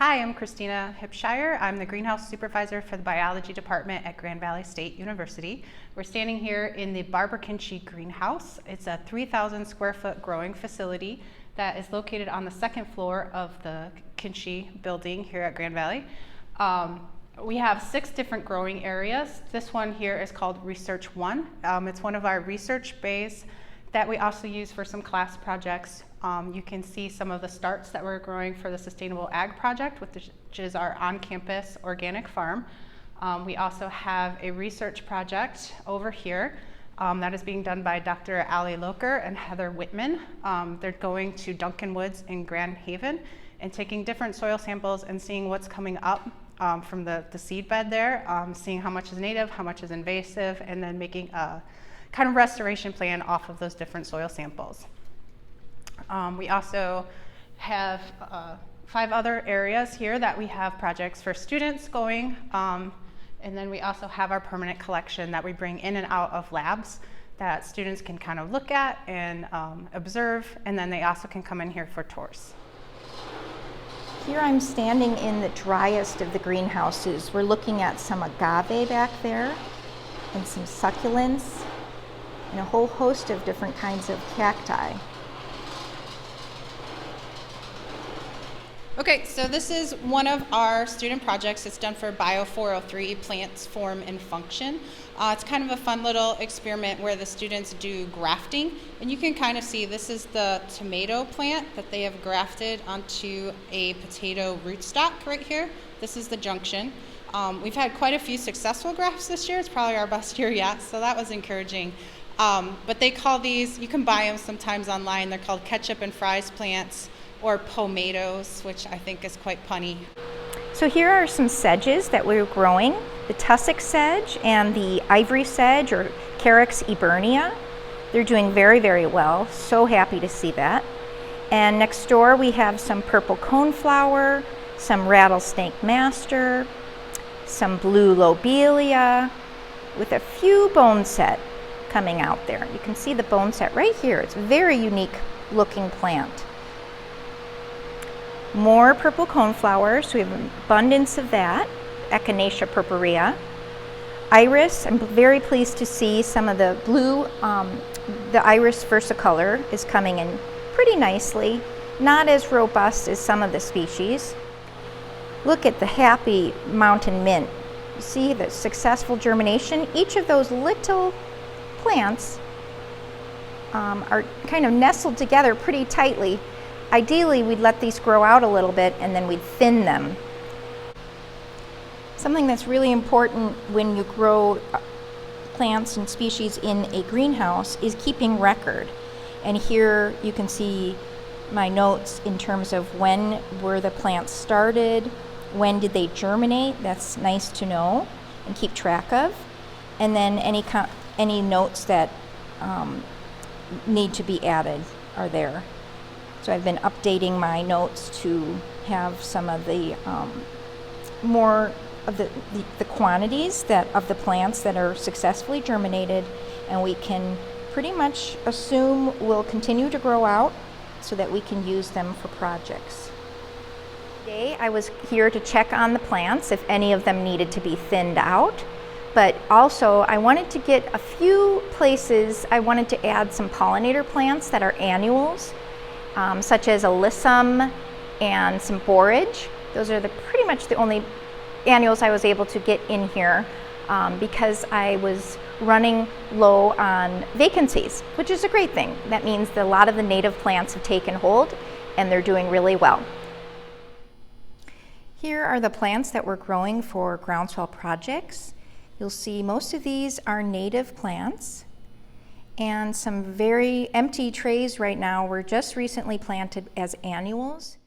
Hi, I'm Christina Hipshire. I'm the greenhouse supervisor for the biology department at Grand Valley State University. We're standing here in the Barbara Kinchy greenhouse. It's a 3,000 square foot growing facility that is located on the second floor of the Kinchy building here at Grand Valley. We have 6 different growing areas. This one here is called Research 1. It's one of our research bays that we also use for some class projects. You can see some of the starts that we're growing for the Sustainable Ag Project, which is our on-campus organic farm. We also have a research project over here that is being done by Dr. Ali Loker and Heather Whitman. They're going to Duncan Woods in Grand Haven and taking different soil samples and seeing what's coming up from the seed bed there, seeing how much is native, how much is invasive, and then making a kind of restoration plan off of those different soil samples. We also have 5 other areas here that we have projects for students going, and then we also have our permanent collection that we bring in and out of labs that students can kind of look at and observe, and then they also can come in here for tours. Here I'm standing in the driest of the greenhouses. We're looking at some agave back there and some succulents and a whole host of different kinds of cacti. Okay, so this is one of our student projects. It's done for Bio 403, Plants, Form, and Function. It's kind of a fun little experiment where the students do grafting, and you can kind of see this is the tomato plant that they have grafted onto a potato rootstock right here. This is the junction. We've had quite a few successful grafts this year. It's probably our best year yet, so that was encouraging. But they call these, you can buy them sometimes online, they're called ketchup and fries plants, or pomatos, which I think is quite punny. So here are some sedges that we're growing, the tussock sedge and the ivory sedge, or Carex eburnia. They're doing very, very well. So happy to see that. And next door we have some purple coneflower, some rattlesnake master, some blue lobelia, with a few bone set coming out there. You can see the bone set right here. It's a very unique looking plant. More purple coneflowers, so we have an abundance of that, Echinacea purpurea. Iris, I'm very pleased to see some of the blue, the iris versicolor is coming in pretty nicely, not as robust as some of the species. Look at the happy mountain mint. You see the successful germination? Each of those little plants are kind of nestled together pretty tightly. Ideally, we'd let these grow out a little bit and then we'd thin them. Something that's really important when you grow plants and species in a greenhouse is keeping record. And here you can see my notes in terms of when were the plants started, when did they germinate, that's nice to know and keep track of. And then any notes that need to be added are there. So I've been updating my notes to have some of the more of the quantities of the plants that are successfully germinated, and we can pretty much assume will continue to grow out so that we can use them for projects. Today I was here to check on the plants if any of them needed to be thinned out, but also I wanted to get a few places. I wanted to add some pollinator plants that are annuals, such as alyssum and some borage. Those are pretty much the only annuals I was able to get in here because I was running low on vacancies, which is a great thing. That means that a lot of the native plants have taken hold and they're doing really well. Here are the plants that we're growing for Groundswell projects. You'll see most of these are native plants, and some very empty trays right now were just recently planted as annuals.